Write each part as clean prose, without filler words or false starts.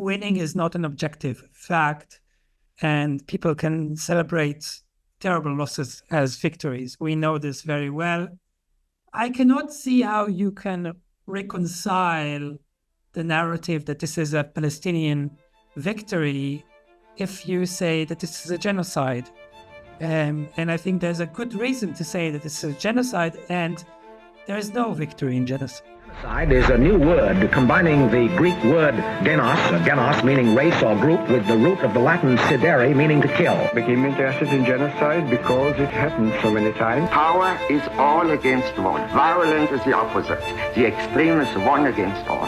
winning is not an objective fact, and people can celebrate terrible losses as victories. We know this very well. I cannot see how you can reconcile the narrative that this is a Palestinian victory if you say that this is a genocide. And I think there's a good reason to say that this is a genocide, and there is no victory in genocide. Genocide is a new word combining the Greek word genos meaning race or group, with the root of the Latin sidere meaning to kill. Became interested in genocide because it happened so many times. Power is all against one. Violence is the opposite. The extreme is one against all.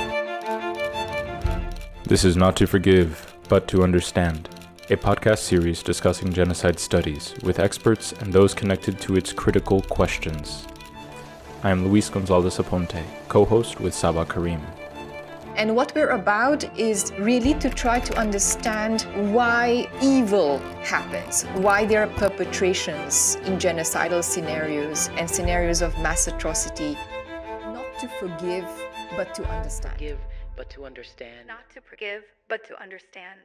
This is Not to Forgive, but to Understand, a podcast series discussing genocide studies with experts and those connected to its critical questions. I am Luis Gonzalez Aponte, co-host with Saba Karim. And what we're about is really to try to understand why evil happens, why there are perpetrations in genocidal scenarios and scenarios of mass atrocity. Not to forgive, but to understand. Forgive, but to understand. Not to forgive, but to understand.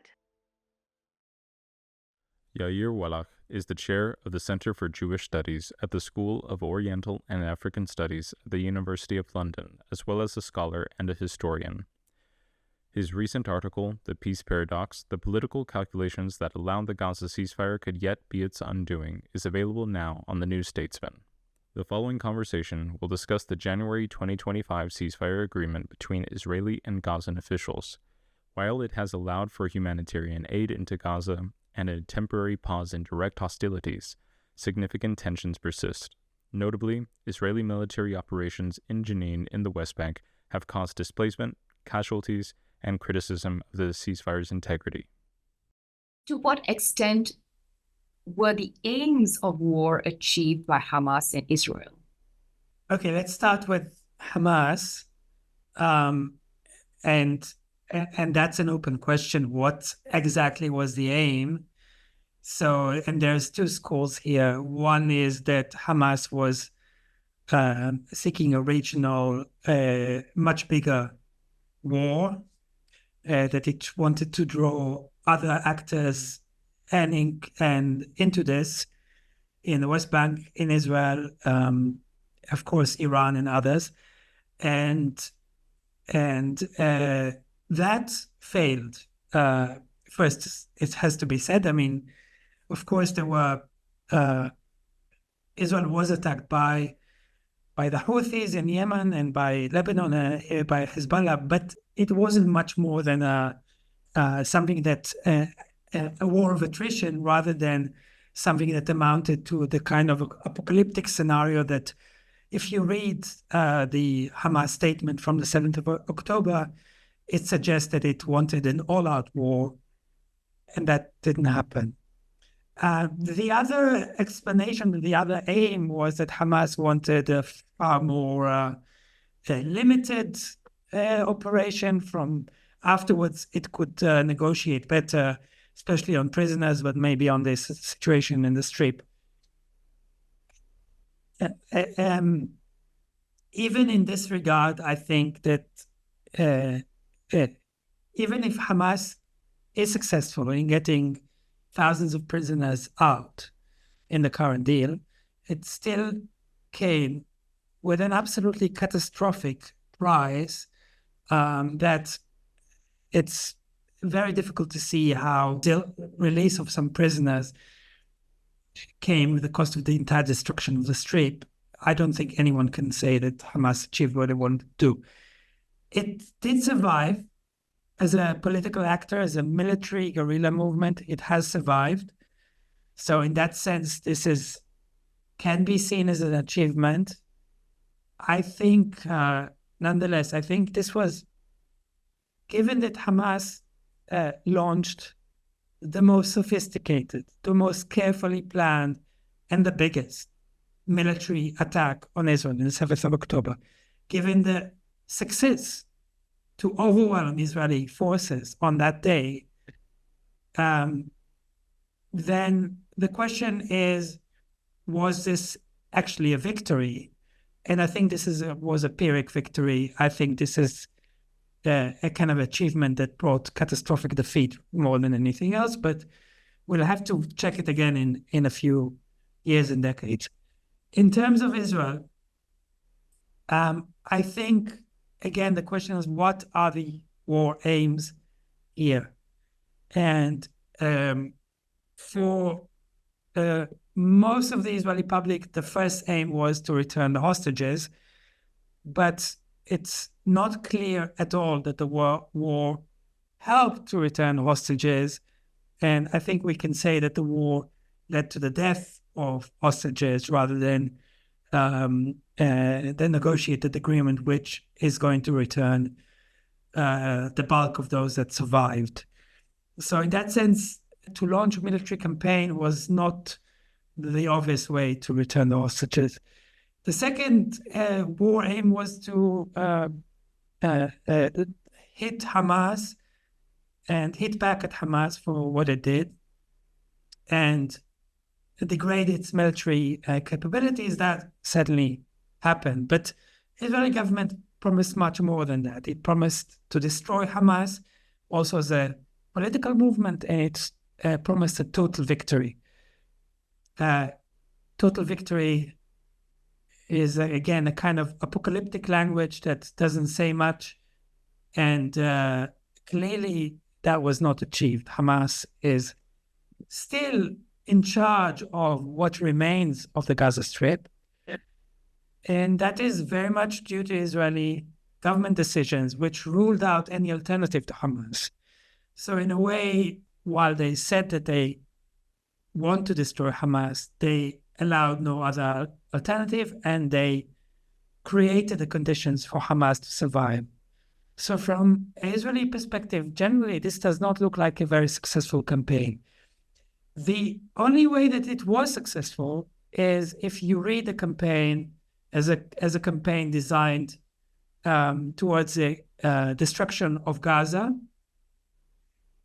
Yair Wallach is the chair of the Center for Jewish Studies at the School of Oriental and African Studies at the University of London, as well as a scholar and a historian. His recent article, The Peace Paradox, The Political Calculations That Allowed the Gaza Ceasefire Could Yet Be Its Undoing, is available now on the New Statesman. The following conversation will discuss the January 2025 ceasefire agreement between Israeli and Gazan officials. While it has allowed for humanitarian aid into Gaza and a temporary pause in direct hostilities, significant tensions persist. Notably, Israeli military operations in Jenin in the West Bank have caused displacement, casualties, and criticism of the ceasefire's integrity. To what extent were the aims of war achieved by Hamas and Israel? Okay, let's start with Hamas. And that's an open question. What exactly was the aim? So, and there's two schools here. One is that Hamas was seeking a regional, much bigger war, that it wanted to draw other actors and into this in the West Bank, in Israel, of course, Iran and others. And that failed. First, it has to be said. I mean, of course, there were Israel was attacked by the Houthis in Yemen and by Lebanon, by Hezbollah, but it wasn't much more than something that a war of attrition, rather than something that amounted to the kind of apocalyptic scenario that, if you read the Hamas statement from the 7th of October, it suggests that it wanted an all-out war, and that didn't happen. The other explanation, the other aim, was that Hamas wanted a far more limited operation. From afterwards, it could negotiate better, especially on prisoners, but maybe on this situation in the Strip. Even in this regard, I think that even if Hamas is successful in getting thousands of prisoners out in the current deal, it still came with an absolutely catastrophic price that it's very difficult to see how the release of some prisoners came with the cost of the entire destruction of the Strip. I don't think anyone can say that Hamas achieved what it wanted to do. It did survive as a political actor, as a military guerrilla movement. It has survived. So in that sense, this can be seen as an achievement. I think, nonetheless, I think this was, given that Hamas launched the most sophisticated, the most carefully planned, and the biggest military attack on Israel in the 7th of October, given the success to overwhelm Israeli forces on that day, then the question is, was this actually a victory? And I think this was a Pyrrhic victory. I think this is a kind of achievement that brought catastrophic defeat more than anything else, but we'll have to check it again in a few years and decades. In terms of Israel, I think, again, the question is, what are the war aims here? And for most of the Israeli public, the first aim was to return the hostages, but it's not clear at all that the war helped to return hostages. And I think we can say that the war led to the death of hostages rather than the negotiated agreement, which is going to return the bulk of those that survived. So in that sense, to launch a military campaign was not the obvious way to return the hostages. The second war aim was to hit Hamas and hit back at Hamas for what it did and degrade its military capabilities. That certainly happened. But the Israeli government promised much more than that. It promised to destroy Hamas also as a political movement, and it promised a total victory. Total victory is, again, a kind of apocalyptic language that doesn't say much. And clearly that was not achieved. Hamas is still in charge of what remains of the Gaza Strip. And that is very much due to Israeli government decisions, which ruled out any alternative to Hamas. So in a way, while they said that they want to destroy Hamas, they allowed no other alternative, and they created the conditions for Hamas to survive. So from an Israeli perspective, generally, this does not look like a very successful campaign. The only way that it was successful is if you read the campaign as a campaign designed towards the destruction of Gaza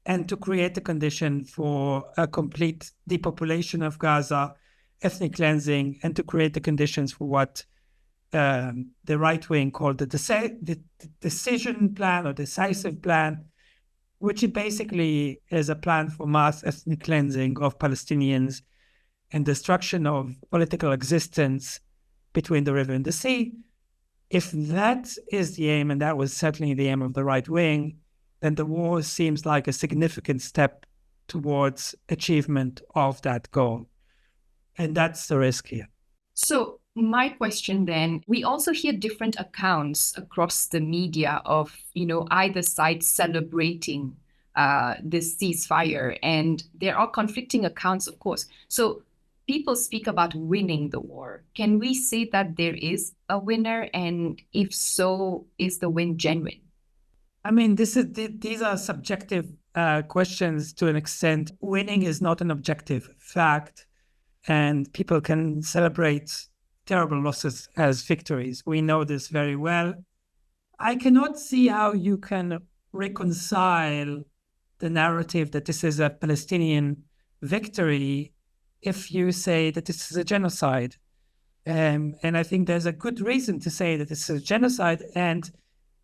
and to create a condition for a complete depopulation of Gaza, ethnic cleansing, and to create the conditions for what the right wing called the decision plan or decisive plan, which it basically is a plan for mass ethnic cleansing of Palestinians and destruction of political existence between the river and the sea. If that is the aim, and that was certainly the aim of the right wing, then the war seems like a significant step towards achievement of that goal. And that's the risk here. So my question then, we also hear different accounts across the media of, either side celebrating this ceasefire, and there are conflicting accounts, of course. So people speak about winning the war. Can we say that there is a winner? And if so, is the win genuine? I mean, these are subjective questions to an extent. Winning is not an objective fact, and people can celebrate terrible losses as victories. We know this very well. I cannot see how you can reconcile the narrative that this is a Palestinian victory if you say that this is a genocide. And I think there's a good reason to say that this is a genocide, and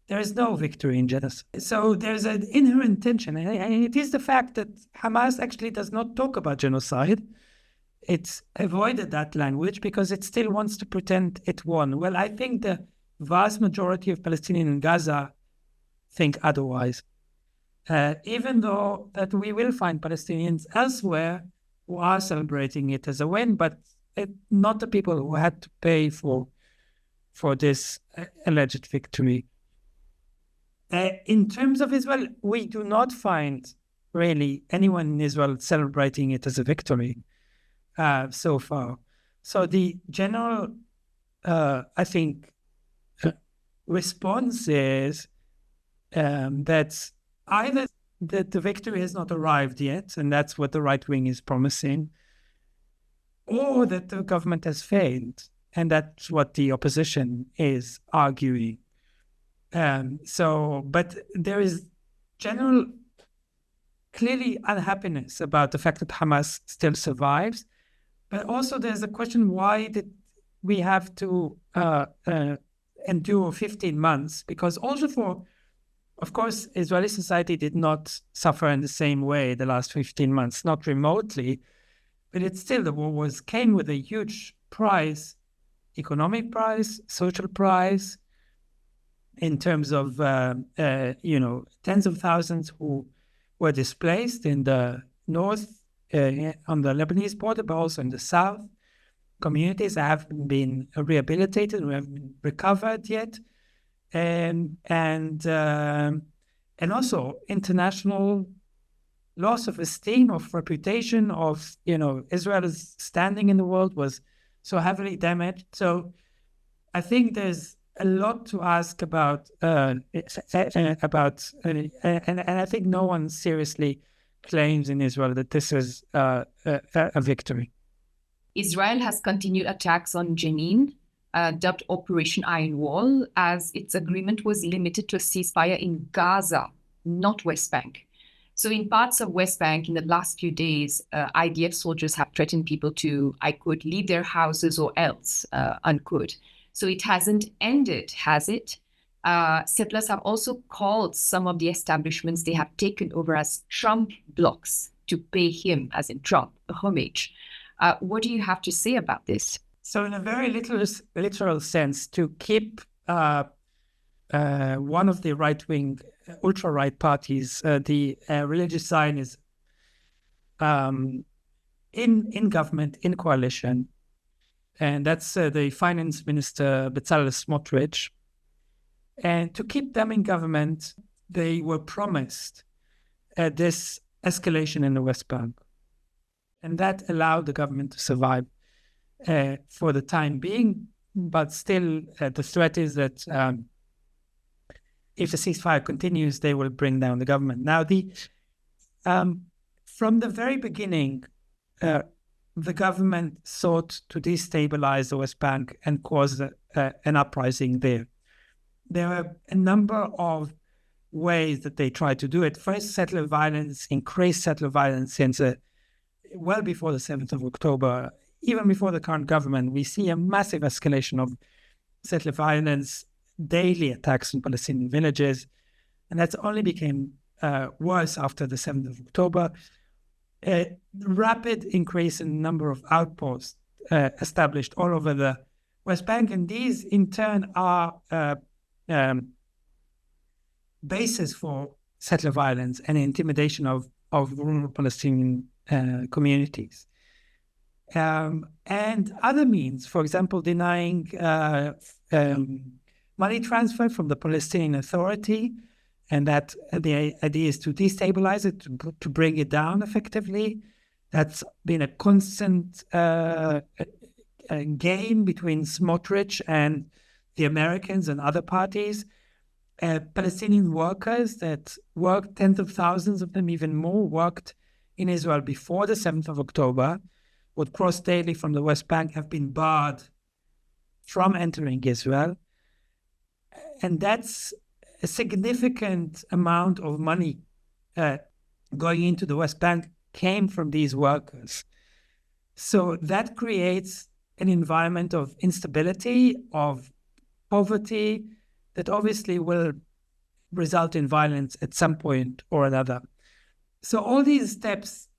there is no victory in genocide. So there's an inherent tension. And it is the fact that Hamas actually does not talk about genocide. It's avoided that language because it still wants to pretend it won. Well, I think the vast majority of Palestinians in Gaza think otherwise. Even though that we will find Palestinians elsewhere who are celebrating it as a win, but not the people who had to pay for this alleged victory. In terms of Israel, we do not find really anyone in Israel celebrating it as a victory so far. So the general, I think, response is that either that the victory has not arrived yet, and that's what the right wing is promising, or that the government has failed, and that's what the opposition is arguing. But there is general, clearly unhappiness about the fact that Hamas still survives, but also there's a question, why did we have to endure 15 months? Because also for Of course, Israeli society did not suffer in the same way the last 15 months, not remotely, but it's still, the war came with a huge price, economic price, social price, in terms of, tens of thousands who were displaced in the north, on the Lebanese border, but also in the south. Communities haven't been rehabilitated, we haven't been recovered yet. And also international loss of esteem, of reputation, of, Israel's standing in the world was so heavily damaged. So I think there's a lot to ask about, and I think no one seriously claims in Israel that this is a victory. Israel has continued attacks on Jenin, dubbed Operation Iron Wall, as its agreement was limited to a ceasefire in Gaza, not West Bank. So in parts of West Bank in the last few days, IDF soldiers have threatened people to, I quote, leave their houses or else, unquote. So it hasn't ended, has it? Settlers have also called some of the establishments they have taken over as Trump blocks to pay him, as in Trump, a homage. What do you have to say about this? So in a very literal sense, to keep one of the right-wing, ultra-right parties, the religious Zionists, in government, in coalition, and that's the finance minister, Bezalel Smotrich. And to keep them in government, they were promised this escalation in the West Bank. And that allowed the government to survive for the time being. But still, the threat is that if the ceasefire continues, they will bring down the government. Now, from the very beginning, the government sought to destabilize the West Bank and cause an uprising there. There are a number of ways that they tried to do it. First, settler violence, increased settler violence since well before the 7th of October. Even before the current government, we see a massive escalation of settler violence, daily attacks on Palestinian villages, and that's only became worse after the 7th of October. A rapid increase in the number of outposts established all over the West Bank, and these in turn are basis for settler violence and intimidation of rural Palestinian communities. And other means, for example, denying money transfer from the Palestinian Authority, and that the idea is to destabilize it, to bring it down effectively. That's been a constant game between Smotrich and the Americans and other parties. Palestinian workers that worked, tens of thousands of them, even more, worked in Israel before the 7th of October, would cross daily from the West Bank, have been barred from entering Israel. And that's a significant amount of money going into the West Bank came from these workers. So that creates an environment of instability, of poverty, that obviously will result in violence at some point or another. So all these steps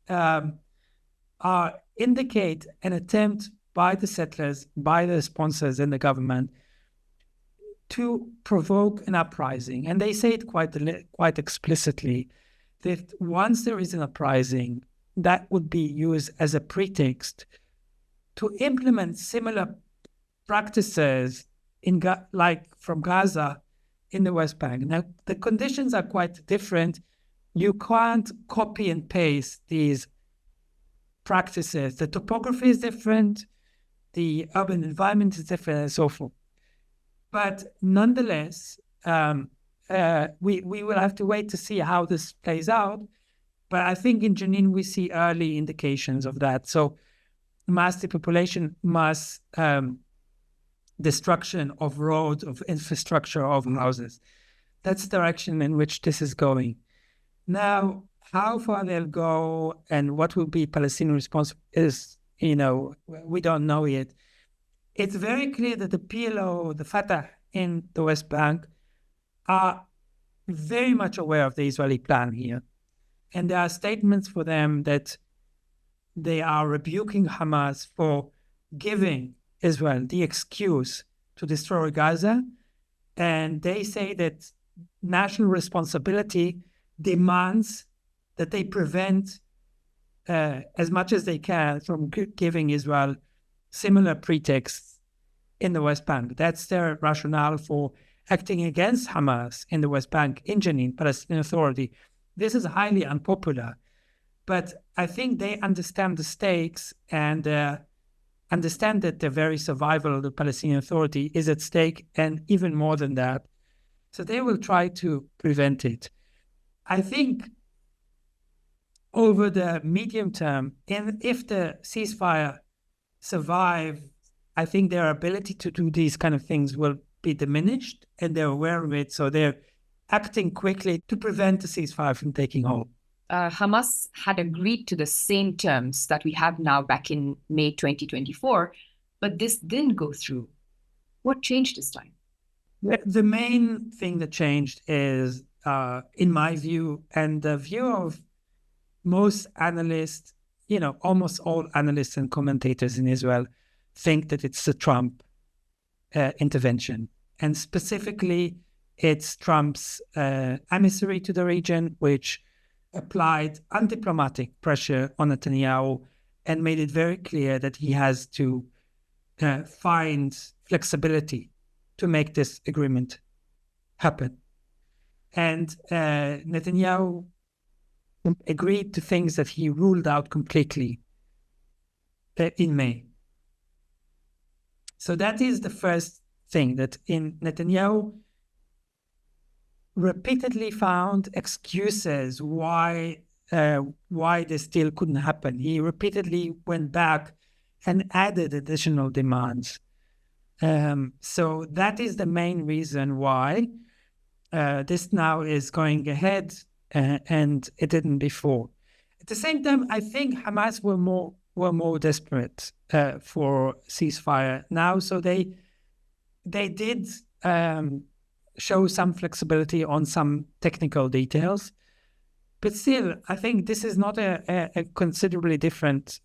indicate an attempt by the settlers, by the sponsors in the government, to provoke an uprising. And they say it quite explicitly, that once there is an uprising, that would be used as a pretext to implement similar practices like from Gaza in the West Bank. Now, the conditions are quite different. You can't copy and paste these practices. The topography is different, the urban environment is different, and so forth. But nonetheless, we will have to wait to see how this plays out. But I think in Jenin, we see early indications of that. So mass depopulation, mass destruction of roads, of infrastructure, of houses. That's the direction in which this is going. Now, how far they'll go and what will be Palestinian response is, we don't know yet. It's very clear that the PLO, the Fatah in the West Bank, are very much aware of the Israeli plan here. And there are statements for them that they are rebuking Hamas for giving Israel the excuse to destroy Gaza. And they say that national responsibility demands that they prevent as much as they can from giving Israel similar pretexts in the West Bank. That's their rationale for acting against Hamas in the West Bank, in Jenin, Palestinian Authority. This is highly unpopular, but I think they understand the stakes and understand that the very survival of the Palestinian Authority is at stake, and even more than that. So they will try to prevent it. I think over the medium term, if the ceasefire survive, I think their ability to do these kind of things will be diminished, and they're aware of it. So they're acting quickly to prevent the ceasefire from taking hold. Hamas had agreed to the same terms that we have now back in May 2024, but this didn't go through. What changed this time? The main thing that changed is, in my view, and the view of most analysts, almost all analysts and commentators in Israel, think that it's the Trump intervention. And specifically, it's Trump's emissary to the region, which applied undiplomatic pressure on Netanyahu and made it very clear that he has to find flexibility to make this agreement happen. And Netanyahu agreed to things that he ruled out completely in May. So that is the first thing, that Netanyahu repeatedly found excuses why this deal couldn't happen. He repeatedly went back and added additional demands. So that is the main reason why this now is going ahead, and it didn't before. At the same time, I think Hamas were more desperate for ceasefire now, so they did show some flexibility on some technical details, but still, I think this is not a considerably different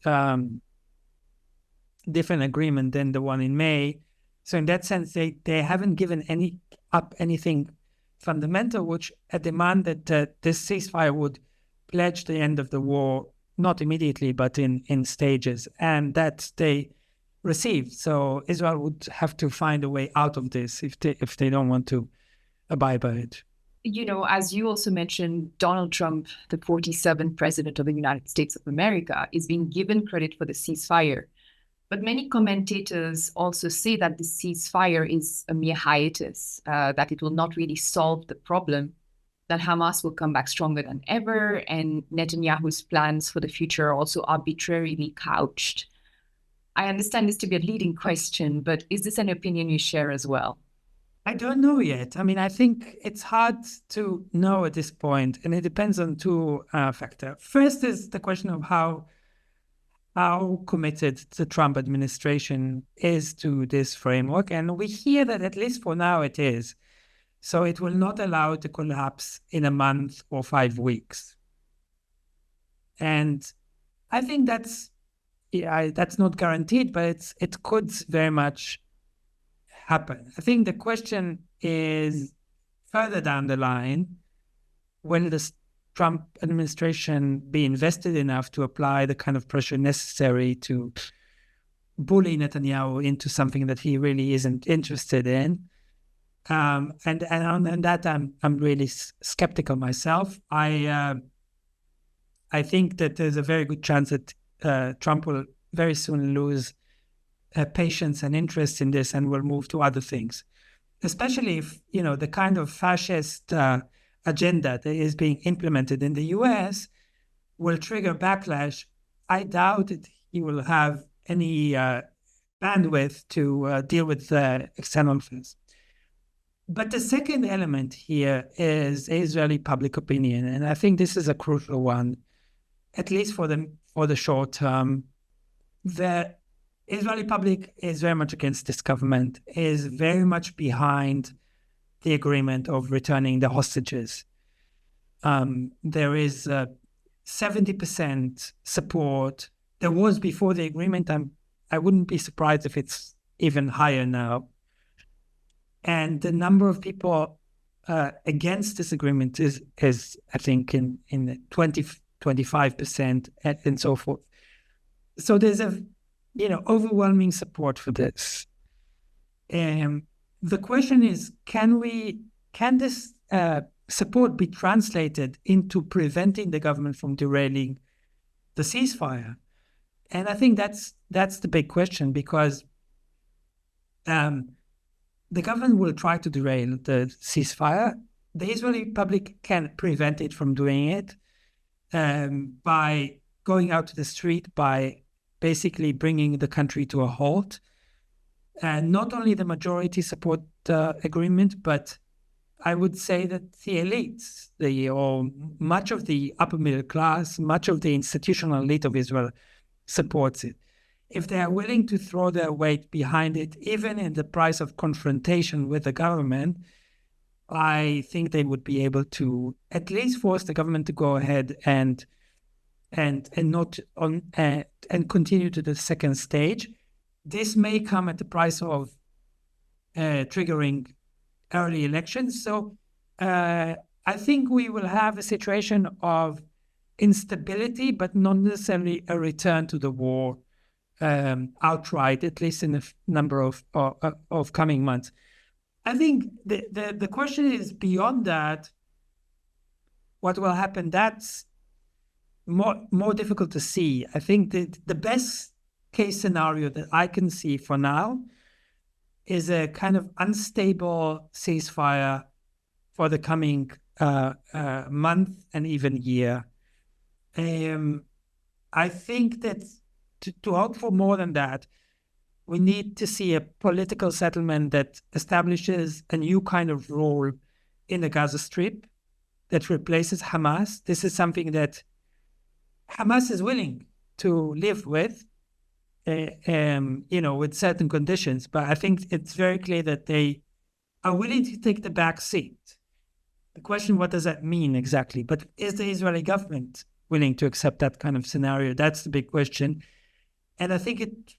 agreement than the one in May. So in that sense, they haven't given anything fundamental, which a demand that this ceasefire would pledge the end of the war, not immediately, but in stages, and that they received. So Israel would have to find a way out of this if they don't want to abide by it. As you also mentioned, Donald Trump, the 47th president of the United States of America, is being given credit for the ceasefire. But many commentators also say that the ceasefire is a mere hiatus, that it will not really solve the problem, that Hamas will come back stronger than ever, and Netanyahu's plans for the future are also arbitrarily couched. I understand this to be a leading question, but is this an opinion you share as well? I don't know yet. I mean, I think it's hard to know at this point, and it depends on two factors. First is the question of how committed the Trump administration is to this framework. And we hear that at least for now it is. So it will not allow it to collapse in a month or 5 weeks. And I think that's not guaranteed, but it could very much happen. I think the question is further down the line, will the Trump administration be invested enough to apply the kind of pressure necessary to bully Netanyahu into something that he really isn't interested in? And on that, I'm really skeptical myself. I think that there's a very good chance that Trump will very soon lose patience and interest in this and will move to other things, especially if the kind of fascist agenda that is being implemented in the U.S. will trigger backlash. I doubt that he will have any bandwidth to deal with external affairs. But the second element here is Israeli public opinion, and I think this is a crucial one, at least for the short term. The Israeli public is very much against this government, is very much behind the agreement of returning the hostages. There is 70% support. There was before the agreement. I wouldn't be surprised if it's even higher now. And the number of people against this agreement is I think, in the 25% and so forth. So there's overwhelming support for this. The question is, can this support be translated into preventing the government from derailing the ceasefire? And I think that's the big question, because the government will try to derail the ceasefire. The Israeli public can prevent it from doing it by going out to the street, by basically bringing the country to a halt. And not only the majority support the agreement, but I would say that the elites, or much of the upper middle class, much of the institutional elite of Israel supports it. If they are willing to throw their weight behind it, even in the price of confrontation with the government, I think they would be able to at least force the government to go ahead and continue to the second stage. This may come at the price of triggering early elections. So I think we will have a situation of instability, but not necessarily a return to the war outright, at least in a number of coming months. I think the question is, beyond that, what will happen? That's more difficult to see. I think the best case scenario that I can see for now is a kind of unstable ceasefire for the coming month and even year. I think that to hope for more than that, we need to see a political settlement that establishes a new kind of role in the Gaza Strip that replaces Hamas. This is something that Hamas is willing to live with, with certain conditions. But I think it's very clear that they are willing to take the back seat. The question, what does that mean exactly? But is the Israeli government willing to accept that kind of scenario? That's the big question. And I think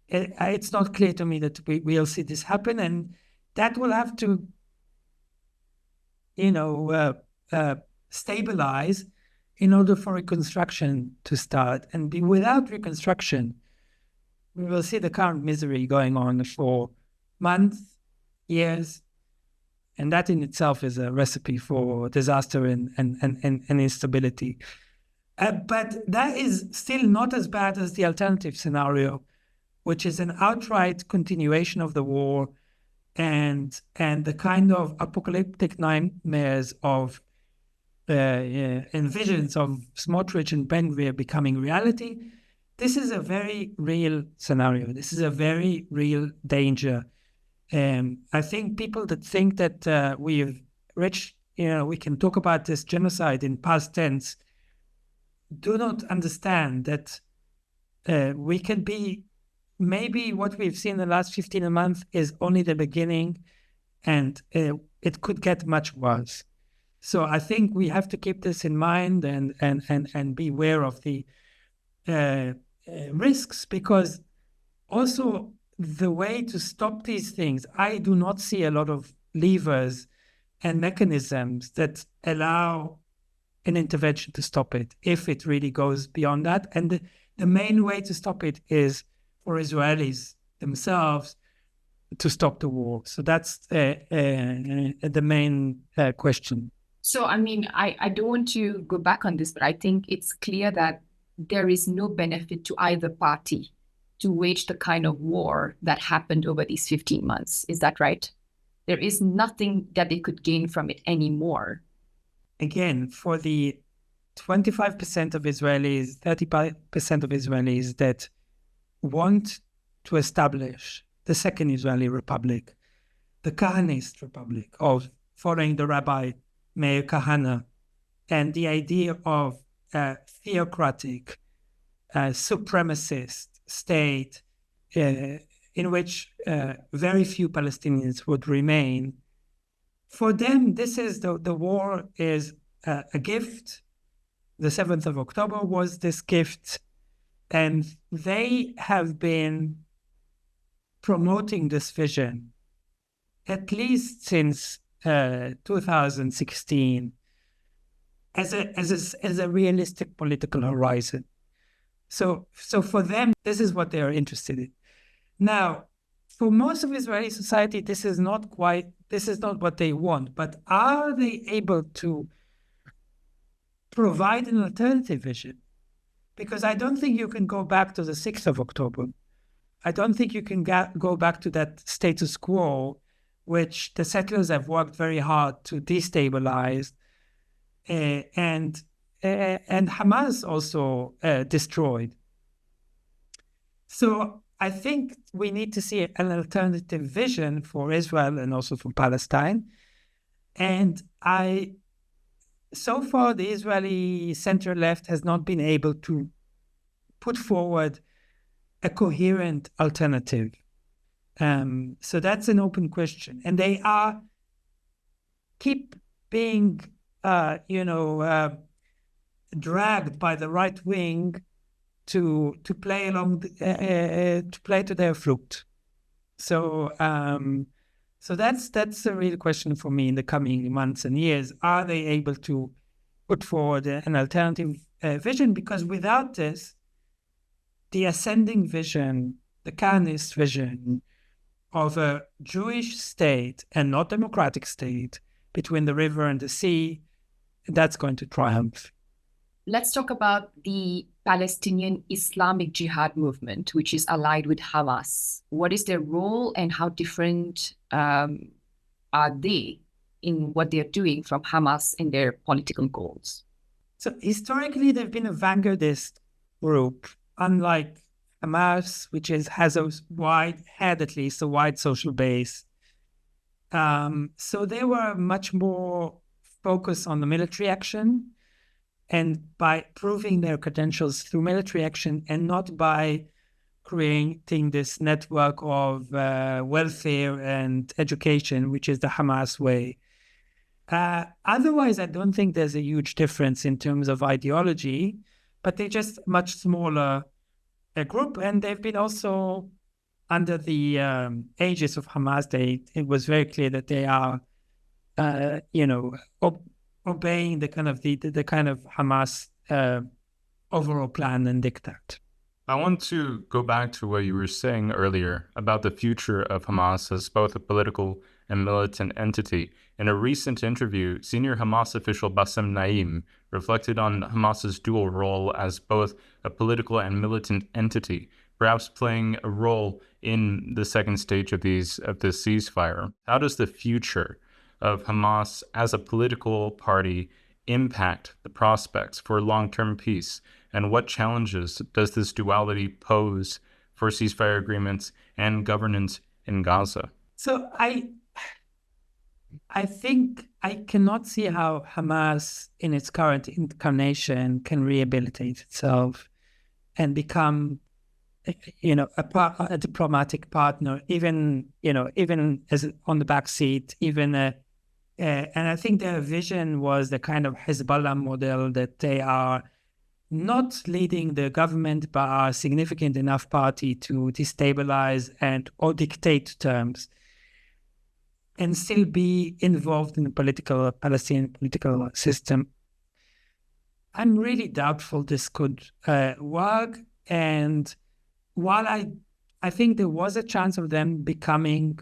it's not clear to me that we'll see this happen. And that will have to, stabilize in order for reconstruction to start. And without reconstruction, we will see the current misery going on for months, years, and that in itself is a recipe for disaster and instability. But that is still not as bad as the alternative scenario, which is an outright continuation of the war and the kind of apocalyptic nightmares of and visions of Smotrich and Ben-Gvir becoming reality. This is a very real scenario. This is a very real danger. I think people that think that we've reached, we can talk about this genocide in past tense, do not understand that we can be, maybe what we've seen in the last 15 months is only the beginning, and it could get much worse. So I think we have to keep this in mind and be aware of the risks, because also the way to stop these things, I do not see a lot of levers and mechanisms that allow an intervention to stop it if it really goes beyond that. And the main way to stop it is for Israelis themselves to stop the war. So that's the main question. So, I don't want to go back on this, but I think it's clear that there is no benefit to either party to wage the kind of war that happened over these 15 months. Is that right? There is nothing that they could gain from it anymore. Again, for the 25% of Israelis, 30% of Israelis that want to establish the second Israeli Republic, the Kahanist Republic of following the Rabbi Meir Kahana, and the idea of a theocratic, supremacist state in which very few Palestinians would remain, For them, this is the war is a gift. The 7th of October was this gift, and they have been promoting this vision at least since 2016 as a realistic political horizon. So for them, this is what they are interested in. Now, for most of Israeli society, this is not what they want. But are they able to provide an alternative vision? Because I don't think you can go back to the 6th of October. I don't think you can go back to that status quo, which the settlers have worked very hard to destabilize, and Hamas also destroyed. So I think we need to see an alternative vision for Israel and also for Palestine. And so far, the Israeli center-left has not been able to put forward a coherent alternative. So that's an open question. And they keep being, dragged by the right wing to play to their flute. So that's a real question for me in the coming months and years. Are they able to put forward an alternative vision? Because without this, the ascending vision, the Zionist vision of a Jewish state and not democratic state between the river and the sea, that's going to triumph. Let's talk about the Palestinian Islamic Jihad movement, which is allied with Hamas. What is their role and how different are they in what they're doing from Hamas and their political goals? So historically, they've been a vanguardist group, unlike Hamas, which has a wide social base. So they were much more focused on the military action, and by proving their credentials through military action and not by creating this network of welfare and education, which is the Hamas way. Otherwise, I don't think there's a huge difference in terms of ideology, but they're just much smaller group, and they've been also under the aegis of Hamas. It was very clear that they are, obeying the kind of Hamas overall plan and diktat. I want to go back to what you were saying earlier about the future of Hamas as both a political and militant entity. In a recent interview, senior Hamas official Bassem Naim reflected on Hamas's dual role as both a political and militant entity, perhaps playing a role in the second stage of this ceasefire. How does the future of Hamas as a political party impact the prospects for long-term peace? And what challenges does this duality pose for ceasefire agreements and governance in Gaza? So I think I cannot see how Hamas in its current incarnation can rehabilitate itself and become, a diplomatic partner, even as on the back seat, and I think their vision was the kind of Hezbollah model, that they are not leading the government, but are a significant enough party to destabilize or dictate terms, and still be involved in the Palestinian political system. I'm really doubtful this could work. And while I think there was a chance of them becoming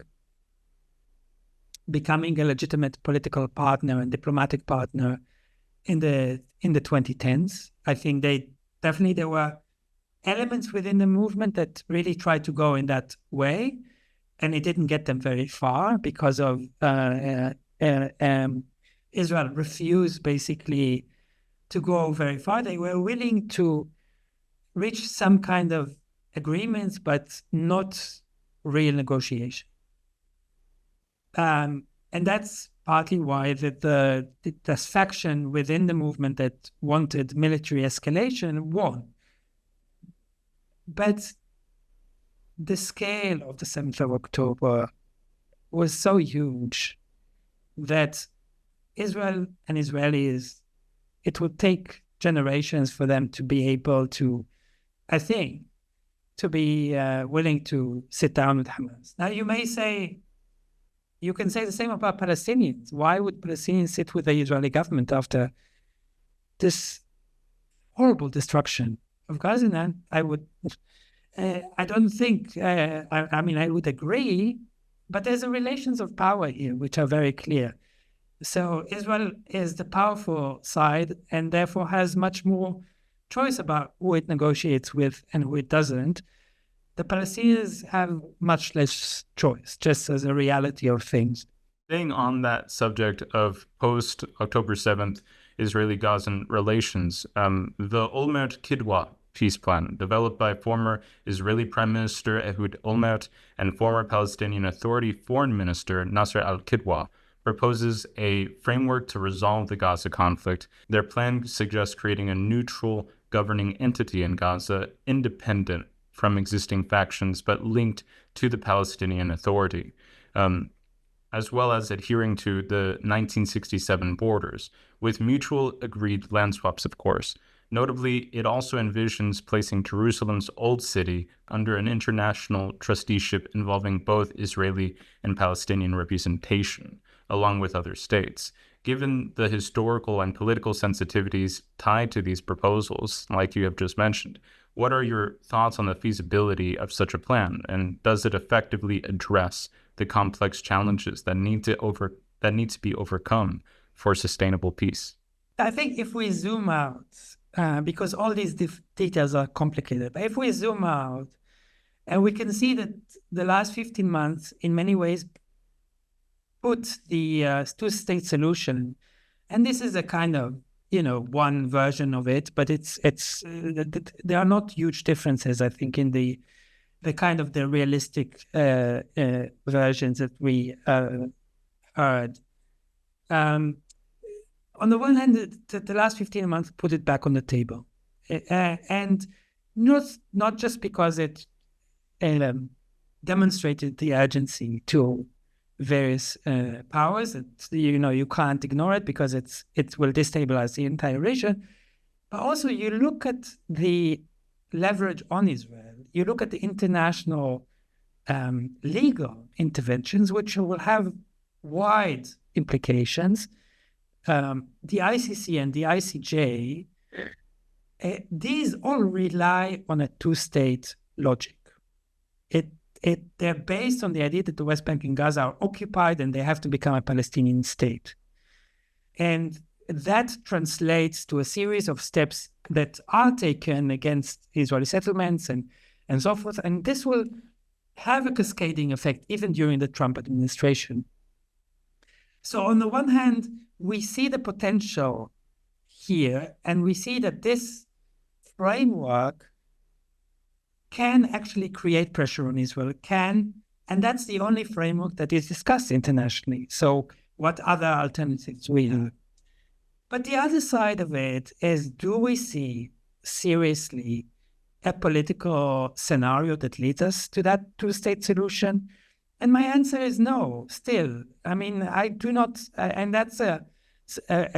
a legitimate political partner and diplomatic partner in the 2010s, I think there were elements within the movement that really tried to go in that way, and it didn't get them very far because of Israel refused basically to go very far. They were willing to reach some kind of agreements, but not real negotiation. And that's partly why this faction within the movement that wanted military escalation won. But the scale of the 7th of October was so huge that Israel and Israelis, it would take generations for them to be able to, I think, to be willing to sit down with Hamas. Now, you can say the same about Palestinians. Why would Palestinians sit with the Israeli government after this horrible destruction of Gaza? And I don't think, I would agree, but there's a relations of power here, which are very clear. So Israel is the powerful side and therefore has much more choice about who it negotiates with and who it doesn't. The Palestinians have much less choice, just as a reality of things. Staying on that subject of post-October 7th Israeli-Gazan relations, the Olmert-Kidwa peace plan, developed by former Israeli Prime Minister Ehud Olmert and former Palestinian Authority Foreign Minister Nasser al-Kidwa, proposes a framework to resolve the Gaza conflict. Their plan suggests creating a neutral governing entity in Gaza, independent from existing factions, but linked to the Palestinian Authority, as well as adhering to the 1967 borders, with mutual agreed land swaps, of course. Notably, it also envisions placing Jerusalem's Old City under an international trusteeship involving both Israeli and Palestinian representation, along with other states. Given the historical and political sensitivities tied to these proposals, like you have just mentioned, what are your thoughts on the feasibility of such a plan, and does it effectively address the complex challenges that need to be overcome for sustainable peace? I think if we zoom out, because all these details are complicated, but if we zoom out, and we can see that the last 15 months, in many ways, put the two-state solution, and this is a kind of, one version of it, but there are not huge differences, I think, in the kind of the realistic versions that we heard. On the one hand, the last 15 months put it back on the table, and not just because it demonstrated the urgency to various powers. You can't ignore it because it will destabilize the entire region. But also, you look at the leverage on Israel. You look at the international legal interventions, which will have wide implications. The ICC and the ICJ, these all rely on a two-state logic. They're based on the idea that the West Bank and Gaza are occupied and they have to become a Palestinian state. And that translates to a series of steps that are taken against Israeli settlements and so forth. And this will have a cascading effect even during the Trump administration. So on the one hand, we see the potential here, and we see that this framework can actually create pressure on Israel, and that's the only framework that is discussed internationally. So what other alternatives we have? But the other side of it is, do we see seriously a political scenario that leads us to that two-state solution? And my answer is no, still. I do not, and that's a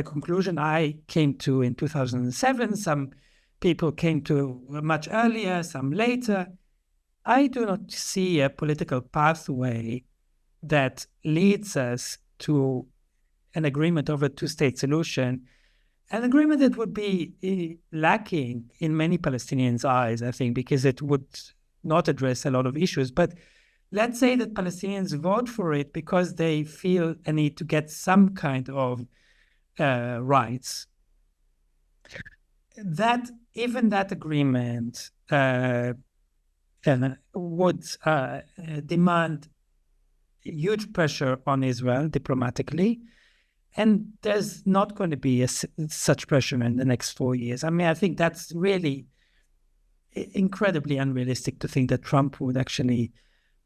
conclusion I came to in 2007. Some people came to much earlier, some later. I do not see a political pathway that leads us to an agreement over a two-state solution, an agreement that would be lacking in many Palestinians' eyes, I think, because it would not address a lot of issues. But let's say that Palestinians vote for it because they feel a need to get some kind of rights. Even that agreement would demand huge pressure on Israel diplomatically, and there's not going to be such pressure in the next 4 years. I think that's really incredibly unrealistic to think that Trump would actually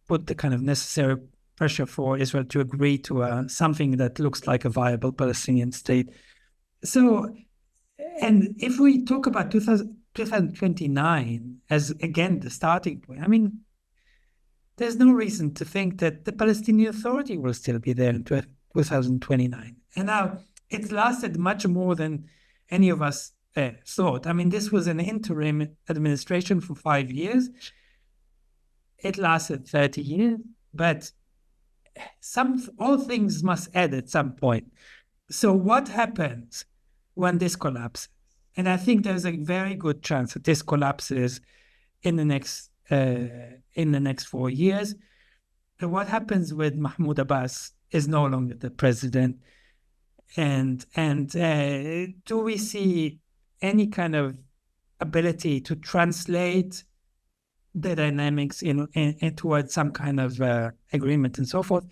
put the kind of necessary pressure for Israel to agree to something that looks like a viable Palestinian state. So, and if we talk about 2029 as, again, the starting point, there's no reason to think that the Palestinian Authority will still be there in 2029. And now it's lasted much more than any of us thought. I mean, this was an interim administration for 5 years. It lasted 30 years, but all things must end at some point. So what happens when this collapses? And I think there's a very good chance that this collapses in the next 4 years. And what happens with Mahmoud Abbas is no longer the president. And do we see any kind of ability to translate the dynamics in towards some kind of agreement and so forth?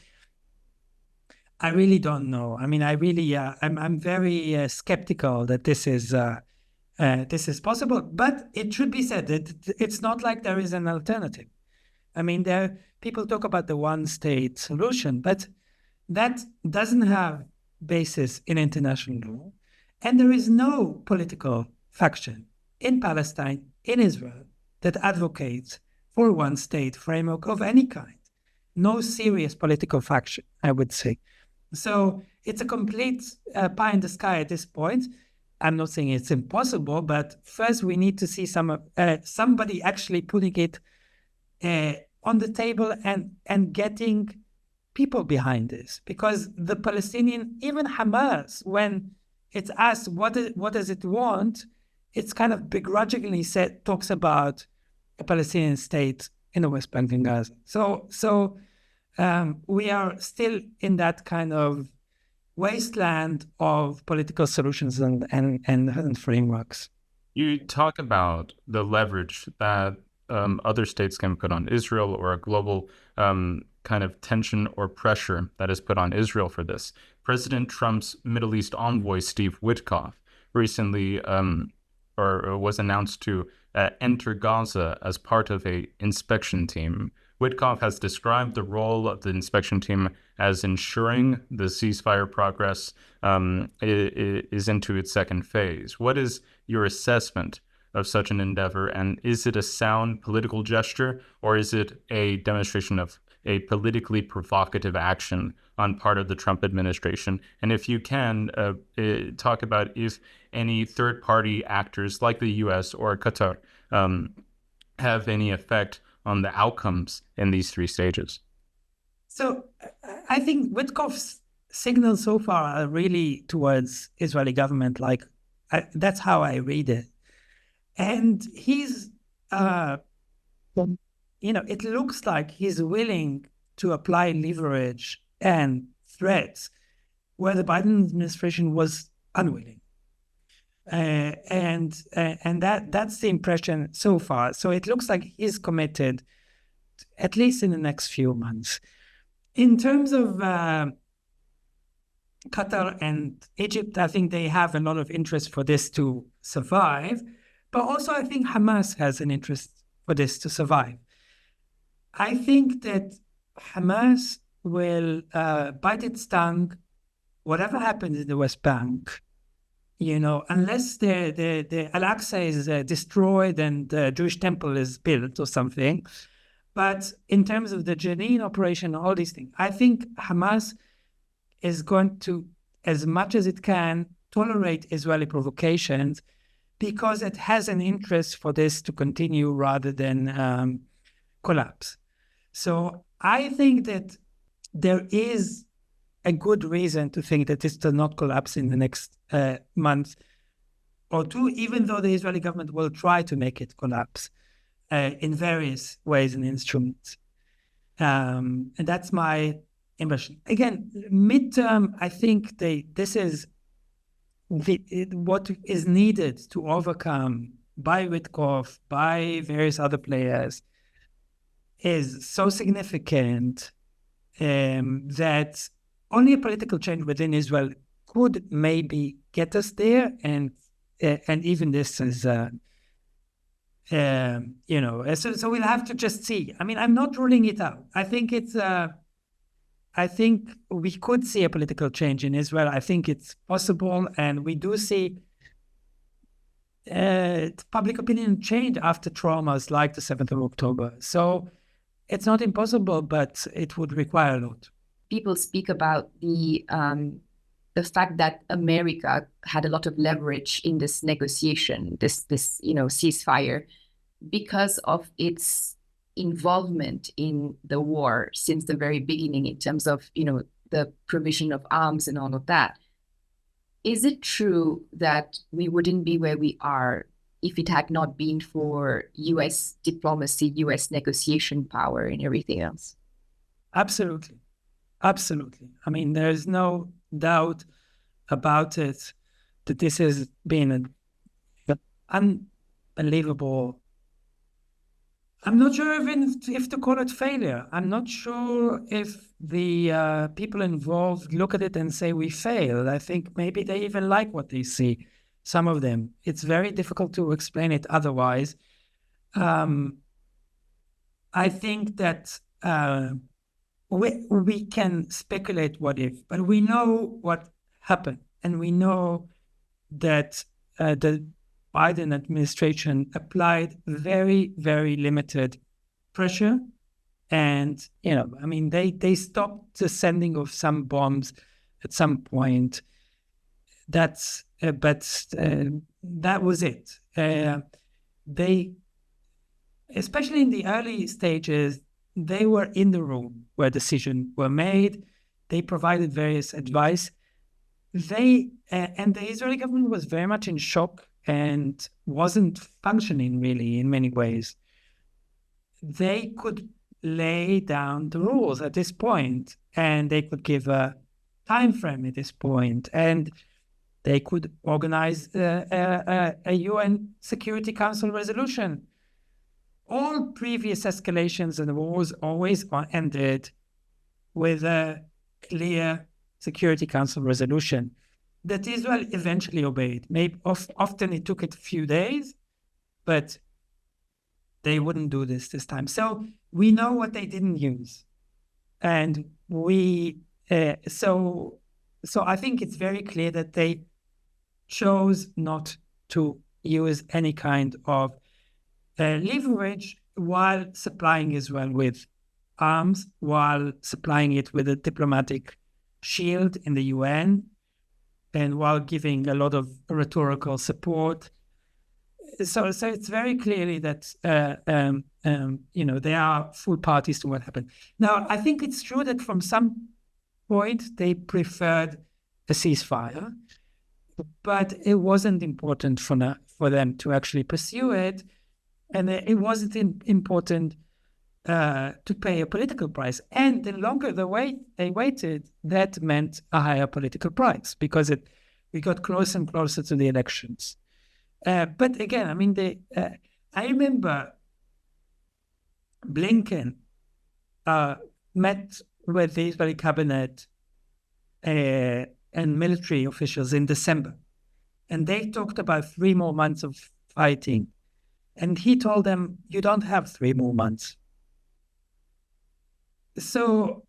I really don't know. I mean, I'm very skeptical that this is possible. But it should be said that it's not like there is an alternative. I mean, people talk about the one-state solution, but that doesn't have basis in international law, and there is no political faction in Palestine, in Israel, that advocates for a one-state framework of any kind. No serious political faction, I would say. So it's a complete pie in the sky at this point. I'm not saying it's impossible, but first we need to see somebody actually putting it on the table and getting people behind this. Because the Palestinian, even Hamas, when it's asked what does it want, it's kind of begrudgingly talks about a Palestinian state in the West Bank and Gaza. So we are still in that kind of wasteland of political solutions and frameworks. You talk about the leverage that other states can put on Israel, or a global kind of tension or pressure that is put on Israel for this. President Trump's Middle East envoy, Steve Witkoff, recently or was announced to enter Gaza as part of an inspection team. Witkoff has described the role of the inspection team as ensuring the ceasefire progress is into its second phase. What is your assessment of such an endeavor, and is it a sound political gesture, or is it a demonstration of a politically provocative action on part of the Trump administration? And if you can, talk about if any third-party actors like the U.S. or Qatar have any effect on the outcomes in these three stages. So I think Witkoff's signals so far are really towards Israeli government. That's how I read it. And he's, it looks like he's willing to apply leverage and threats where the Biden administration was unwilling. And that's the impression so far. So it looks like he's committed, at least in the next few months. In terms of Qatar and Egypt, I think they have a lot of interest for this to survive. But also I think Hamas has an interest for this to survive. I think that Hamas will bite its tongue, whatever happens in the West Bank, unless the Al-Aqsa is destroyed and the Jewish temple is built or something. But in terms of the Jenin operation, all these things, I think Hamas is going to, as much as it can, tolerate Israeli provocations because it has an interest for this to continue rather than collapse. So I think that there is a good reason to think that this does not collapse in the next month or two, even though the Israeli government will try to make it collapse in various ways and instruments. And that's my impression. Again, midterm, I think this is what is needed to overcome by Witkoff, by various other players, is so significant that only a political change within Israel could maybe get us there, and even this is, so we'll have to just see. I mean, I'm not ruling it out. I think I think we could see a political change in Israel. I think it's possible, and we do see public opinion change after traumas like the 7th of October. So it's not impossible, but it would require a lot. people speak about the fact that America had a lot of leverage in this negotiation, this ceasefire, because of its involvement in the war since the very beginning in terms of the provision of arms and all of that. Is it true that we wouldn't be where we are if it had not been for U.S. diplomacy, U.S. negotiation power, and everything else? Absolutely. Absolutely. I mean, there's no doubt about it that this has been an unbelievable. I'm not sure even if to call it failure. I'm not sure if the people involved look at it and say we failed. I think maybe they even like what they see, some of them. It's very difficult to explain it otherwise. I think that we can speculate what if, but we know what happened. And we know that the Biden administration applied very, very limited pressure. And, they stopped the sending of some bombs at some point. That was it. They, especially in the early stages, they were in the room where decisions were made. They provided various advice. And the Israeli government was very much in shock and wasn't functioning really in many ways. They could lay down the rules at this point, and they could give a time frame at this point, and they could organize a UN Security Council resolution. All previous escalations and wars always ended with a clear Security Council resolution that Israel eventually obeyed. Maybe often it took it a few days, but they wouldn't do this time. So we know what they didn't use, and so I think it's very clear that they chose not to use any kind of leverage while supplying Israel with arms, while supplying it with a diplomatic shield in the UN, and while giving a lot of rhetorical support. So it's very clearly that they are full parties to what happened. Now, I think it's true that from some point they preferred a ceasefire, but it wasn't important for them to actually pursue it, and it wasn't important to pay a political price. And the longer they waited, that meant a higher political price because we got closer and closer to the elections. But again, I remember Blinken met with the Israeli cabinet and military officials in December, and they talked about 3 more months of fighting. And he told them, you don't have 3 more months. So,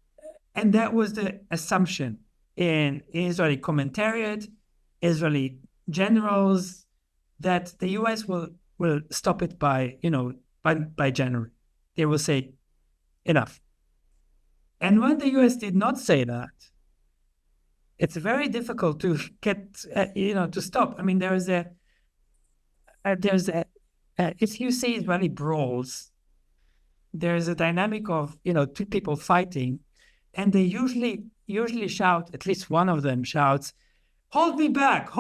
and that was the assumption in Israeli commentariat, Israeli generals, that the U.S. will stop it by January. They will say, enough. And when the U.S. did not say that, it's very difficult to get, to stop. I mean, there's if you see Israeli brawls, there's a dynamic of, 2 people fighting, and they usually shout, at least one of them shouts, hold me back.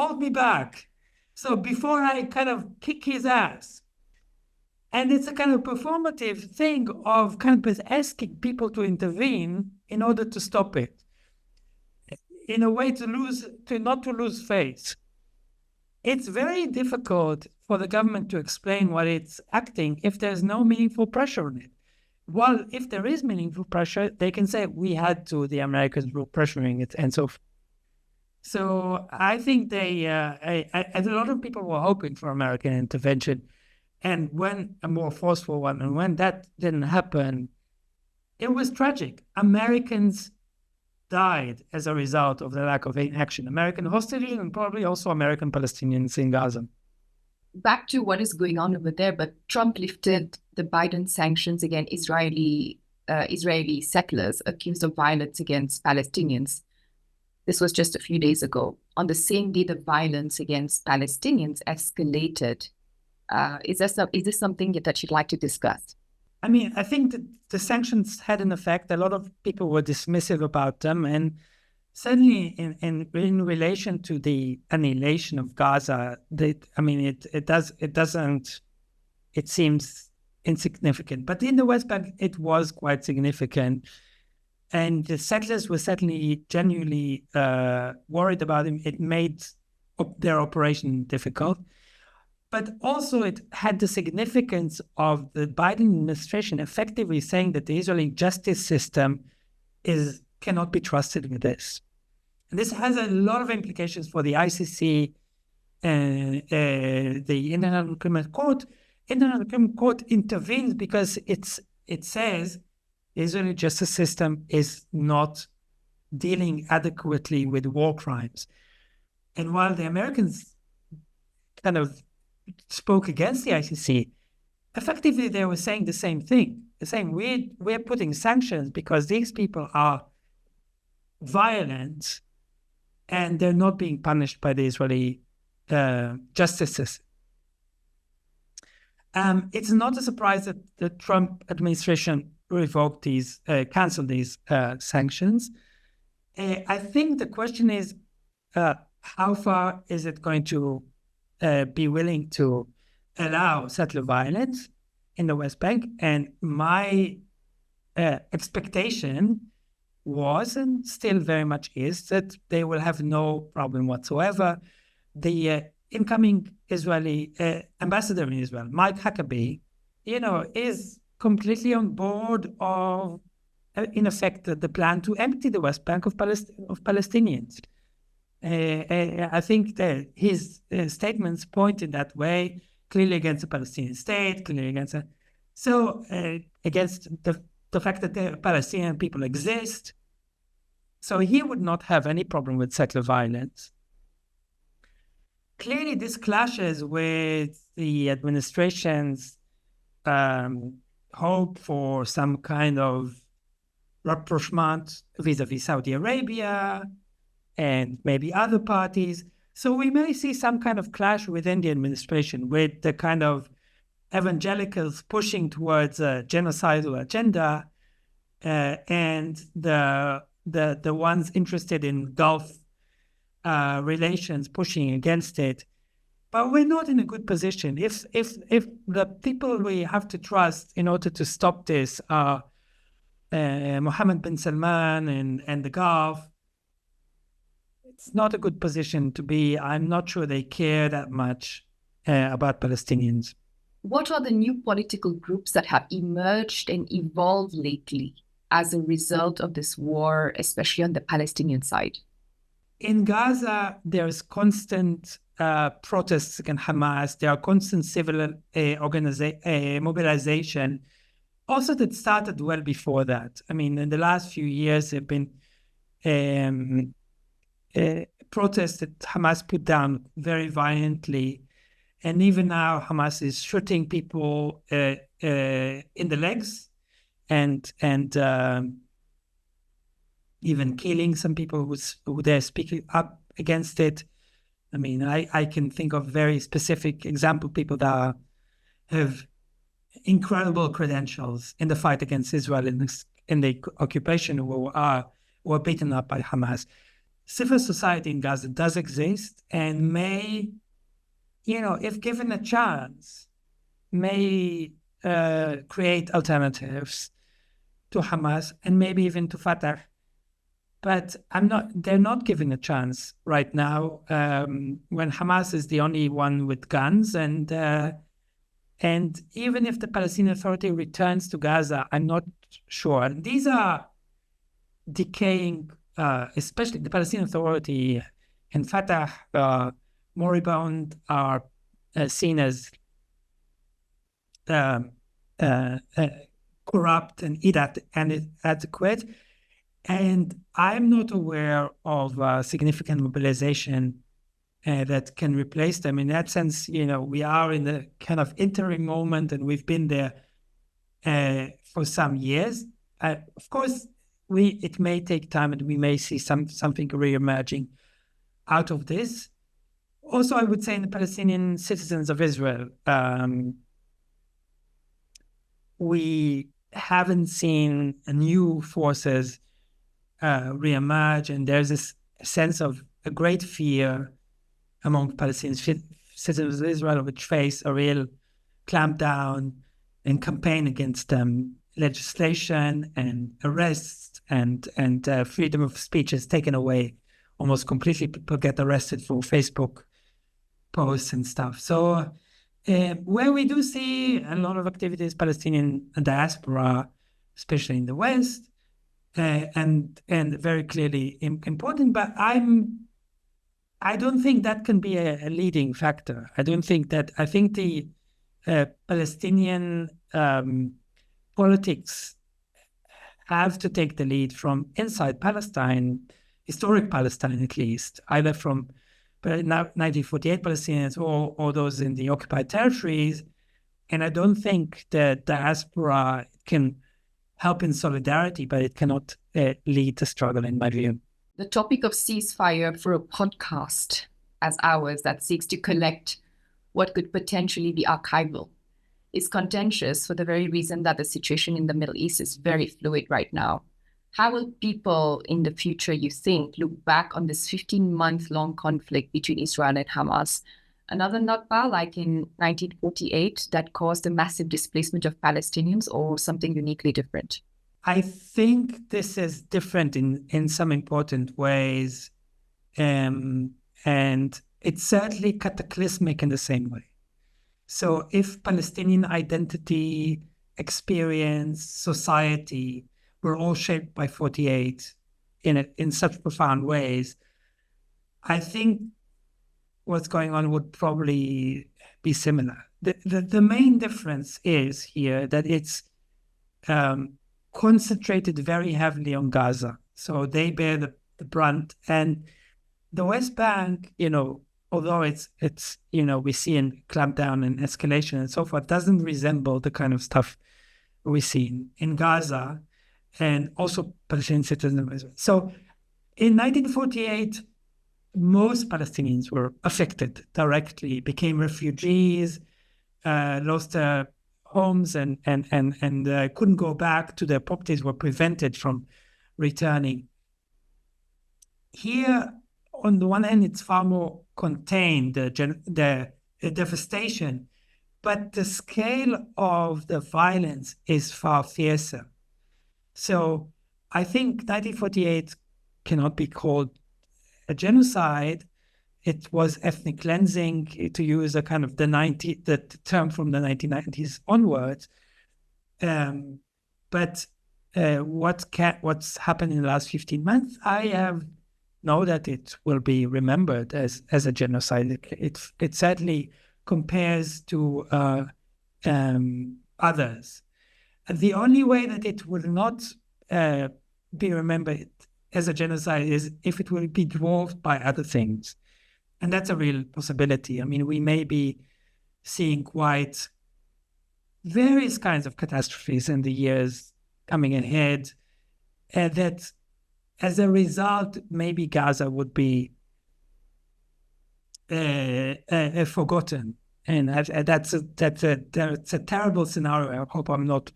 So before I kind of kick his ass. And it's a kind of performative thing of kind of asking people to intervene in order to stop it, in a way not to lose face. It's very difficult for the government to explain what it's acting if there's no meaningful pressure on it. Well, if there is meaningful pressure, they can say, the Americans were pressuring it, and so forth. So I think a lot of people were hoping for American intervention. And when a more forceful one, and when that didn't happen, it was tragic. Americans died as a result of the lack of action. American hostages and probably also American Palestinians in Gaza. Back to what is going on over there, but Trump lifted the Biden sanctions against Israeli Israeli settlers accused of violence against Palestinians. This was just a few days ago. On the same day, the violence against Palestinians escalated. Is this something that you'd like to discuss? I mean, I think that the sanctions had an effect. A lot of people were dismissive about them, and certainly in relation to the annihilation of Gaza, it seems insignificant. But in the West Bank, it was quite significant. And the settlers were certainly genuinely worried about it. It made their operation difficult. But also it had the significance of the Biden administration effectively saying that the Israeli justice system cannot be trusted with this. And this has a lot of implications for the ICC and the International Criminal Court. International Criminal Court intervenes because it says the Israeli justice system is not dealing adequately with war crimes. And while the Americans kind of spoke against the ICC, effectively they were saying the same thing. They're saying we're putting sanctions because these people are violent and they're not being punished by the Israeli justice system. It's not a surprise that the Trump administration canceled these sanctions. I think the question is how far is it going to be willing to allow settler violence in the West Bank? And my expectation was, and still very much is, that they will have no problem whatsoever. The incoming Israeli ambassador in Israel, Mike Huckabee, is completely on board of, in effect, the plan to empty the West Bank of Palestinians. I think that his statements point in that way, clearly against the Palestinian state, clearly against the fact that the Palestinian people exist. So he would not have any problem with settler violence. Clearly, this clashes with the administration's hope for some kind of rapprochement vis-a-vis Saudi Arabia and maybe other parties. So we may see some kind of clash within the administration with the kind of evangelicals pushing towards a genocidal agenda and the ones interested in Gulf relations pushing against it. But we're not in a good position. If the people we have to trust in order to stop this are Mohammed bin Salman and the Gulf, it's not a good position to be. I'm not sure they care that much about Palestinians. What are the new political groups that have emerged and evolved lately as a result of this war, especially on the Palestinian side? In Gaza, there's constant protests against Hamas. There are constant civil mobilization. Also, that started well before that. I mean, in the last few years, there have been protests that Hamas put down very violently. And even now, Hamas is shooting people in the legs and even killing some people who they're speaking up against it. I mean, I can think of very specific example people that have incredible credentials in the fight against Israel in the occupation who were beaten up by Hamas. Civil society in Gaza does exist and may, if given a chance, may create alternatives to Hamas and maybe even to Fatah. But they're not given a chance right now when Hamas is the only one with guns. And even if the Palestinian Authority returns to Gaza, I'm not sure. And these are decaying, especially the Palestinian Authority and Fatah, moribund, are seen as corrupt and inadequate. And I'm not aware of significant mobilization that can replace them. In that sense, we are in the kind of interim moment, and we've been there for some years. of course, it may take time, and we may see something re-emerging out of this. Also, I would say in the Palestinian citizens of Israel, we haven't seen new forces re-emerge, and there's this sense of a great fear among Palestinian citizens of Israel, which face a real clampdown and campaign against them. Legislation and arrests and freedom of speech is taken away almost completely. People get arrested for Facebook posts and stuff. So where we do see a lot of activities, Palestinian diaspora, especially in the West, and very clearly important. But I don't think that can be a leading factor. I think the Palestinian politics have to take the lead from inside Palestine, historic Palestine at least, either from 1948 Palestinians or those in the occupied territories. And I don't think the diaspora can help in solidarity, but it cannot lead the struggle, in my view. The topic of ceasefire for a podcast as ours that seeks to collect what could potentially be archival is contentious for the very reason that the situation in the Middle East is very fluid right now. How will people in the future, you think, look back on this 15-month-long conflict between Israel and Hamas? Another Nakba, like in 1948, that caused a massive displacement of Palestinians, or something uniquely different? I think this is different in some important ways, and it's certainly cataclysmic in the same way. So if Palestinian identity, experience, society were all shaped by 48 in such profound ways, I think what's going on would probably be similar. The main difference is here that it's concentrated very heavily on Gaza. So they bear the brunt, and the West Bank, although it's we see in clampdown and escalation and so forth, doesn't resemble the kind of stuff we see in Gaza and also Palestinian citizens of Israel. So in 1948, most Palestinians were affected directly, became refugees, lost their homes and couldn't go back to their properties, were prevented from returning. Here, on the one hand, it's far more contained, the devastation, but the scale of the violence is far fiercer. So I think 1948 cannot be called a genocide. It was ethnic cleansing, to use a kind of the term from the 1990s onwards. But what's happened in the last 15 months, I know that it will be remembered as a genocide. It certainly compares to others. And the only way that it will not be remembered as a genocide is if it will be dwarfed by other things. And that's a real possibility. I mean, we may be seeing quite various kinds of catastrophes in the years coming ahead, that as a result, maybe Gaza would be forgotten. And that's a terrible scenario. I hope I'm not.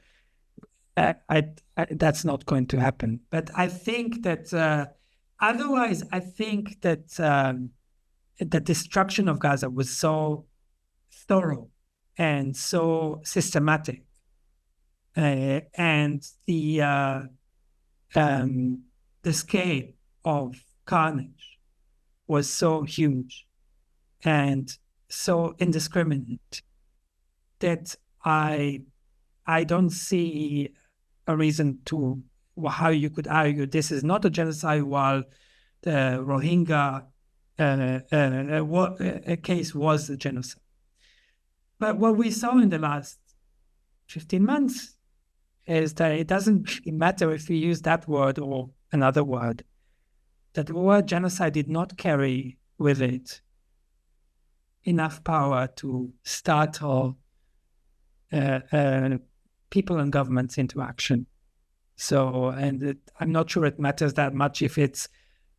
That's not going to happen. But I think that otherwise, I think that the destruction of Gaza was so thorough and so systematic, and the scale of carnage was so huge and so indiscriminate that I don't see a reason to how you could argue this is not a genocide while the Rohingya case was a genocide. But what we saw in the last 15 months is that it doesn't really matter if we use that word or another word, that the word genocide did not carry with it enough power to startle people and governments into action. So, I'm not sure it matters that much if it's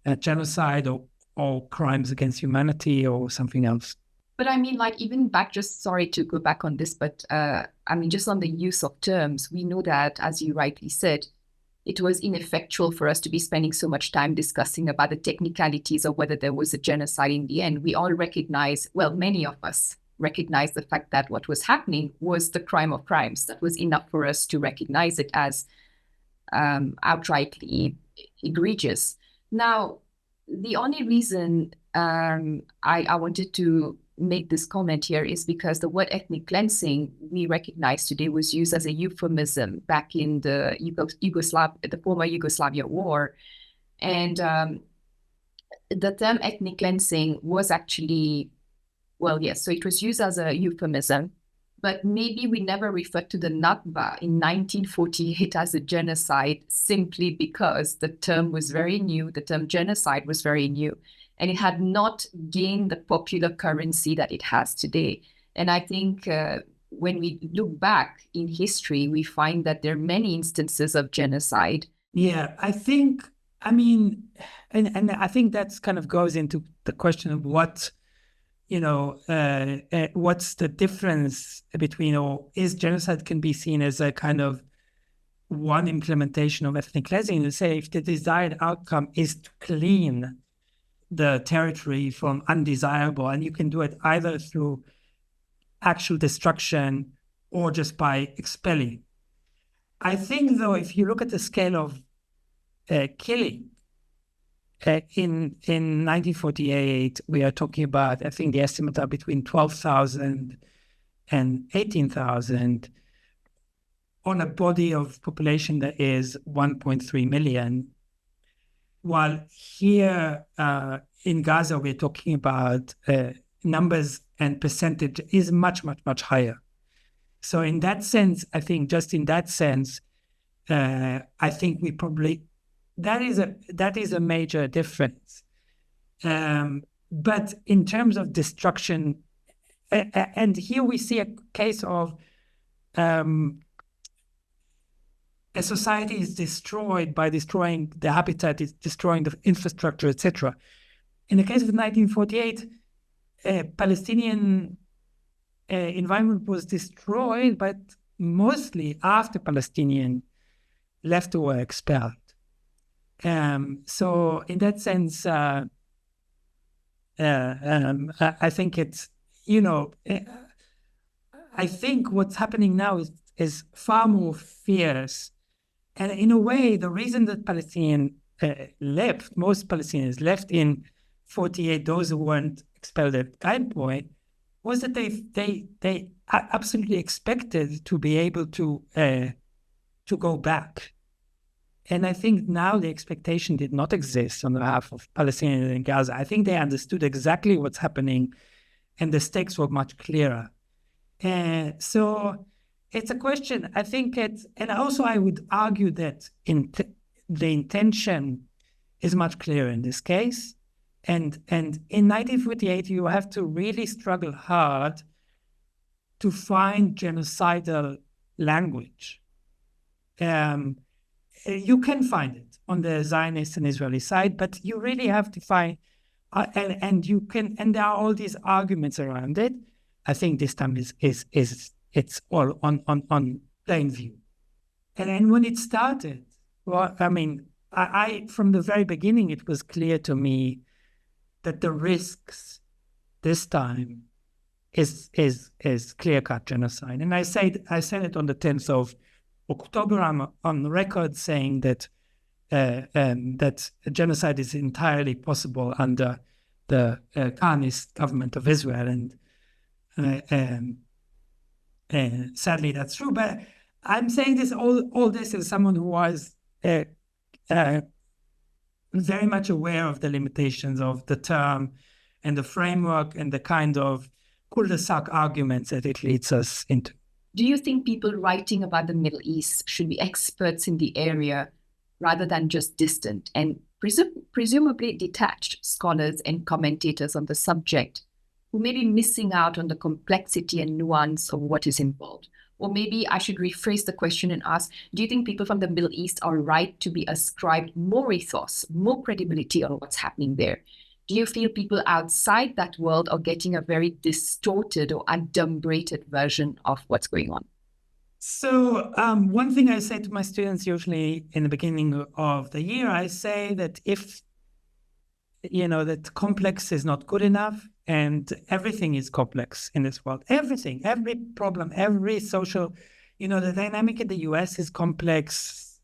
a genocide or crimes against humanity or something else. But I mean, like, even back, just sorry to go back on this, but I mean, just on the use of terms, we know that, as you rightly said, it was ineffectual for us to be spending so much time discussing about the technicalities of whether there was a genocide in the end. We all recognize, well, many of us recognize the fact that what was happening was the crime of crimes. That was enough for us to recognize it as outrightly egregious. Now, the only reason I wanted to make this comment here is because the word ethnic cleansing we recognize today was used as a euphemism back in the former Yugoslavia war. And the term ethnic cleansing was actually, well, yes, so it was used as a euphemism, but maybe we never referred to the Nakba in 1948 as a genocide simply because the term was very new, the term genocide was very new, and it had not gained the popular currency that it has today. And I think when we look back in history, we find that there are many instances of genocide. Yeah, I think, I mean, and I think that's kind of goes into the question of what, what's the difference between, or is genocide can be seen as a kind of one implementation of ethnic cleansing, and say if the desired outcome is to clean the territory from undesirable, and you can do it either through actual destruction or just by expelling. I think, though, if you look at the scale of killing, in 1948, we are talking about, I think the estimates are between 12,000 and 18,000 on a body of population that is 1.3 million. While here in Gaza, we're talking about numbers and percentage is much, much, much higher. So in that sense, I think just in that sense, I think we probably, that is a major difference. But in terms of destruction, and here we see a case of a society is destroyed by destroying the habitat, is destroying the infrastructure, etc. In the case of 1948, Palestinian environment was destroyed, but mostly after Palestinian left or were expelled. So in that sense, I think it's, I think what's happening now is far more fierce. And in a way, the reason that most Palestinians left in 48, those who weren't expelled at that point, was that they absolutely expected to be able to go back. And I think now the expectation did not exist on behalf of Palestinians in Gaza. I think they understood exactly what's happening, and the stakes were much clearer. So it's a question, I think and also I would argue that the intention is much clearer in this case. And in 1948, you have to really struggle hard to find genocidal language. You can find it on the Zionist and Israeli side, but you really have to find, and there are all these arguments around it. I think this time it's all on plain view. And when it started, well, I mean, I from the very beginning, it was clear to me that the risks this time is clear-cut genocide. And I said it on the 10th of October. I'm on record saying that that genocide is entirely possible under the Zionist government of Israel, and sadly that's true. But I'm saying this all this as someone who was very much aware of the limitations of the term and the framework and the kind of cul-de-sac arguments that it leads us into. Do you think people writing about the Middle East should be experts in the area rather than just distant and presumably detached scholars and commentators on the subject who may be missing out on the complexity and nuance of what is involved? Or maybe I should rephrase the question and ask, do you think people from the Middle East are right to be ascribed more ethos, more credibility on what's happening there? Do you feel people outside that world are getting a very distorted or adumbrated version of what's going on? So one thing I say to my students usually in the beginning of the year, I say that if, that complex is not good enough, and everything is complex in this world. Everything, every problem, every social, the dynamic in the US is complex.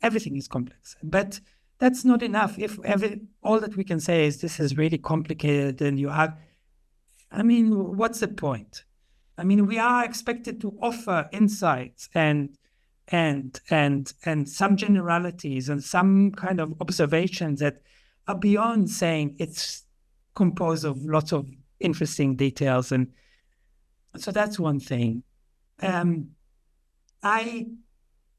Everything is complex. But that's not enough. If all that we can say is this is really complicated and what's the point? We are expected to offer insights and some generalities and some kind of observations that are beyond saying it's composed of lots of interesting details. And so that's one thing. I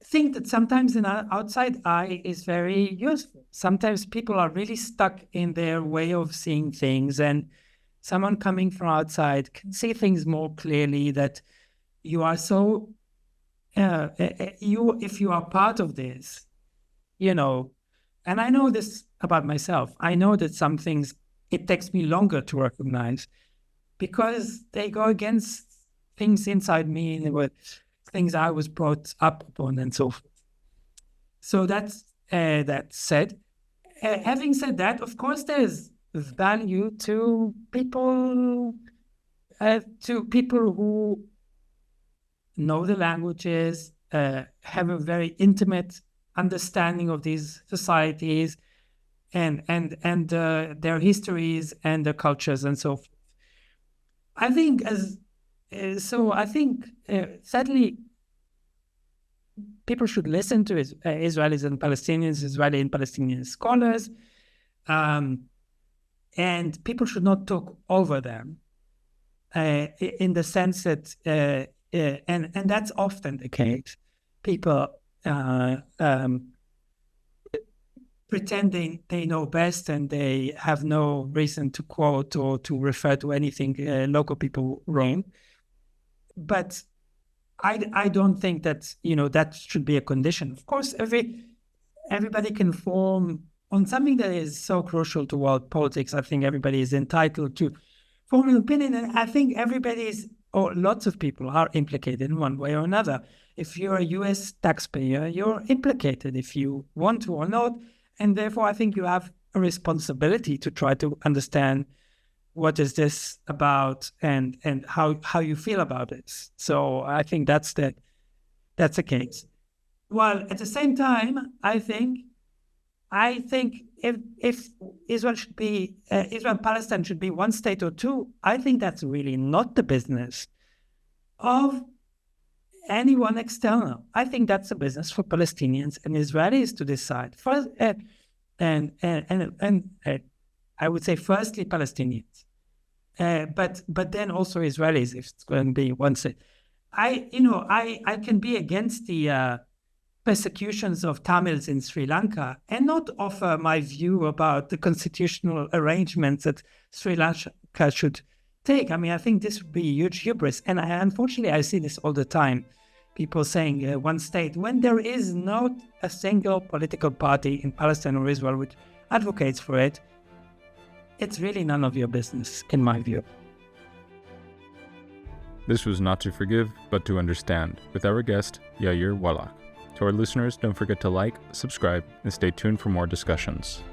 think that sometimes an outside eye is very useful. Sometimes people are really stuck in their way of seeing things, and someone coming from outside can see things more clearly, that you are so, if you are part of this, and I know this about myself. I know that some things, it takes me longer to recognize because they go against things inside me and were things I was brought up upon and so forth. So that's that said. Having said that, of course, there's value to people who know the languages, have a very intimate understanding of these societies and their histories and their cultures and so forth. I think sadly, people should listen to Israelis and Palestinians, Israeli and Palestinian scholars, and people should not talk over them in the sense that, and that's often the case. People pretending they know best and they have no reason to quote or to refer to anything local people wrong. But I don't think that that should be a condition. Of course, everybody can form on something that is so crucial to world politics. I think everybody is entitled to form an opinion, and I think lots of people are implicated in one way or another. If you're a U.S. taxpayer, you're implicated if you want to or not. And therefore, I think you have a responsibility to try to understand what is this about and how you feel about it. So I think that's the case. While at the same time, I think if Israel-Palestine should be one state or two, I think that's really not the business of anyone external. I think that's a business for Palestinians and Israelis to decide. First, and I would say firstly Palestinians, but then also Israelis if it's going to be one state. I can be against the persecutions of Tamils in Sri Lanka and not offer my view about the constitutional arrangements that Sri Lanka should take. I think this would be huge hubris. And unfortunately, I see this all the time. People saying one state, when there is not a single political party in Palestine or Israel which advocates for it, it's really none of your business, in my view. This was Not to Forgive, but to Understand, with our guest, Yair Wallach. To our listeners, don't forget to like, subscribe, and stay tuned for more discussions.